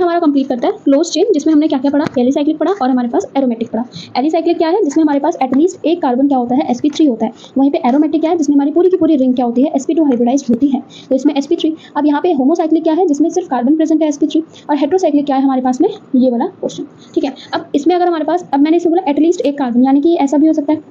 हमारा कंप्लीट करता है क्लोज चेन, जिसमें हमने क्या क्या पढ़ा, एलिसाइक्लिक पढ़ा और हमारे पास एरोमेटिक पढ़ा। एलिसाइक्लिक क्या है, जिसमें हमारे पास एटलीस्ट एक कार्बन क्या होता है, sp3 होता है। वहीं पे एरोमेटिक क्या है, जिसमें हमारी पूरी की पूरी रिंग क्या होती है, sp2 हाइब्रिडाइज्ड होती है, तो इसमें sp3। अब यहाँ पे होमोसाइक्लिक क्या है, जिसमें सिर्फ कार्बन प्रेजेंट है sp3। और हेट्रोसाइक्लिक क्या है हमारे पास में, ये वाला क्वेश्चन। ठीक है, अब इसमें अगर हमारे पास, अब मैंने इसे बोला एटलीस्ट एक कार्बन, यानी कि ऐसा भी हो सकता है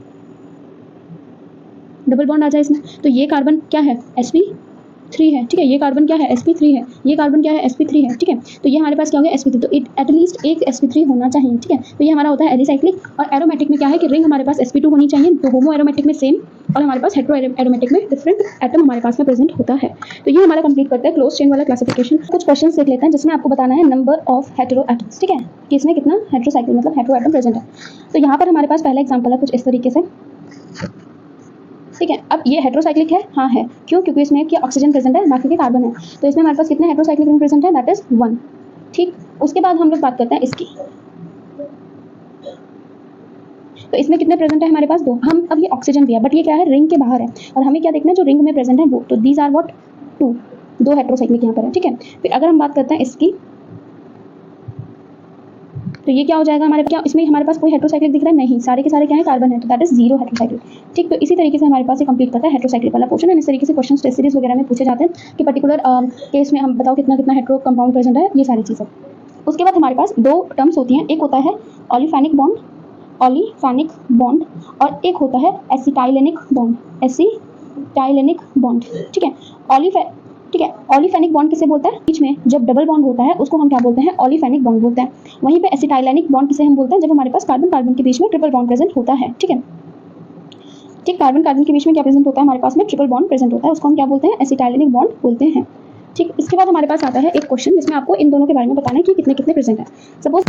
डबल बॉन्ड आ जाए इसमें, तो ये कार्बन क्या है, sp3 है। ठीक है, ये कार्बन क्या है, sp3 है, ये कार्बन क्या है, sp3 है। ठीक है, तो ये हमारे पास क्या हो गया, sp3, तो एटलीस्ट एक sp3 होना चाहिए। ठीक है, तो ये हमारा होता है एलिसाइक्लिक। और एरोमेटिक में क्या है कि रिंग हमारे पास sp2 होनी चाहिए, तो होमो एरोमेटिक में सेम, और हमारे पास हेट्रो एरोमेटिक में डिफरेंट एटम हमारे पास में प्रेजेंट होता है। तो ये हमारा कंप्लीट करता है क्लोज चेन वाला क्लासिफिकेशन। कुछ क्वेश्चंस देख लेते हैं जिसमें आपको बताना है नंबर ऑफ हेटेरो एटम्स। ठीक है, कि इसमें कितना हेट्रोसाइक्लिक मतलब हेट्रो एटम प्रेजेंट है। तो यहाँ पर हमारे पास पहला एग्जाम्पल है कुछ इस तरीके से। ठीक है, अब ये हेट्रोसाइक्लिक है, हाँ है, क्यों, क्योंकि इसमें क्या ऑक्सीजन प्रेजेंट है, बाकी के कार्बन है, तो इसमें हमारे पास कितने हेट्रोसाइक्लिक रिंग प्रेजेंट है, दैट इज 1। ठीक, उसके बाद हम लोग बात करते हैं इसकी, तो इसमें कितने प्रेजेंट है हमारे पास, 2। हम अब ये ऑक्सीजन दिया, बट ये क्या है, रिंग के बाहर है, और हमें क्या देखना है, जो रिंग में प्रेजेंट है वो, तो दीज आर व्हाट 2 हेट्रोसाइक्लिक यहाँ पर है। ठीक है, फिर अगर हम बात करते हैं इसकी, तो ये क्या हो जाएगा हमारे, क्या इसमें हमारे पास कोई हेट्रोसाइक्लिक दिख रहा है, नहीं, सारे के सारे क्या है, कार्बन है, तो दैट इज 0 हेट्रोसाइक्लिक। ठीक, तो इसी तरीके से हमारे पास ये कंप्लीट करता है हेट्रोसाइक्लिक वाला पोर्शन। इस तरीके से क्वेश्चन टेस्ट सीरीज वगैरह में पूछे जाते हैं कि पर्टिकुलर केस में हम बताओ कितना कितना हेट्रो कंपाउंड प्रेजेंट है, ये सारी चीज़ें। उसके बाद हमारे पास 2 टर्म्स होती हैं, एक होता है ऑलिफेनिक बॉन्ड और एक होता है एसिटाइलेनिक बॉन्ड। ठीक है, ऑलिफेनिक बॉन्ड किसे बोलते हैं, बीच में जब डबल बॉन्ड होता है उसको हम क्या बोलते हैं, ऑलिफेनिक बॉन्ड बोलते हैं। वहीं पे एसिटाइलेनिक बॉन्ड किसे हम बोलते हैं, जब हमारे पास कार्बन कार्बन के बीच में ट्रिपल बॉन्ड प्रेजेंट होता है। ठीक है, ठीक, कार्बन कार्बन के बीच में क्या प्रेजेंट होता है, हमारे पास में ट्रिपल बॉन्ड प्रेजेंट होता है, उसको हम क्या बोलते हैं, एसिटाइलेनिक बॉन्ड बोलते हैं। ठीक, इसके बाद हमारे पास आता है एक क्वेश्चन जिसमें आपको इन दोनों के बारे में बताना है कि कितने कितने प्रेजेंट है। सपोज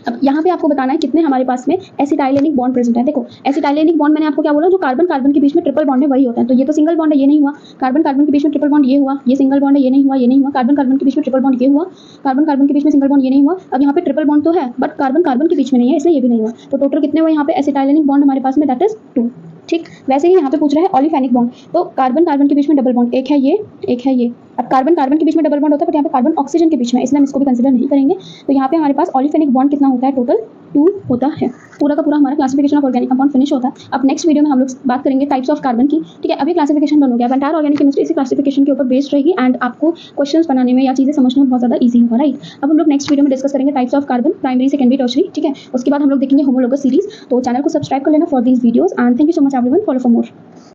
अब यहाँ पे आपको बताना है कितने हमारे पास में एसिटाइलेनिक बॉन्ड प्रेजेंट है। देखो, एसिटाइलेनिक बॉन्ड मैंने आपको क्या बोला, जो कार्बन कार्बन के बीच में ट्रिपल बॉन्ड है वही होता है, तो ये तो सिंगल बॉन्ड है, ये नहीं हुआ। कार्बन कार्बन के बीच में ट्रिपल बॉन्ड ये हुआ, ये सिंगल बॉन्ड है, ये नहीं हुआ, ये नहीं हुआ। कार्बन कार्बन के बीच में ट्रिपल बॉन्ड ये हुआ, कार्बन कार्बन के बीच में सिंगल बॉन्ड ये नहीं हुआ। अब यहाँ पे ट्रिपल बॉन्ड तो है, बट कार्बन कार्बन के बीच में नहीं है, इसलिए ये भी नहीं हुआ। तो टोटल कितने हुए यहाँ पे एसिटाइलेनिक बॉन्ड हमारे पास में, दैट इज 2। ठीक, वैसे ही यहाँ पे पूछ रहा है ऑलिफेनिक बॉन्ड, तो कार्बन कार्बन के बीच में डबल बॉन्ड, एक है ये, एक है ये। अब कार्बन कार्बन के बीच में डबल बॉन्ड होता है, बट यहाँ पे कार्बन ऑक्सीजन के बीच में, इसलिए हम इसको भी कंसीडर नहीं करेंगे। तो यहाँ पे हमारे पास ऑलिफेनिक बॉन्ड कितना होता है, टोटल 2 होता है। पूरा का पूरा हमारा classification of organic compound finish होता है। अब नेक्स्ट वीडियो में हम लोग बात करेंगे टाइप्स ऑफ कार्बन की। ठीक है, अभी क्लासिफिकेशन डन हो गया, एंटायर ऑर्गेनिक केमिस्ट्री इसी क्लासिफिकेशन के ऊपर बेस्ड रहेगी एंड आपको क्वेश्चंस बनाने में या चीजें समझने में बहुत ज्यादा ईजी होगा, राइट। अब हम लोग नेक्स्ट वीडियो में डिस्कस करेंगे types of carbon, primary, secondary, tertiary. ठीक है, उसके बाद हम लोग देखेंगे होमोलोगस सीरीज। तो चैनल को सब्सक्राइब कर लेना for these videos and thank you so much everyone, follow for more.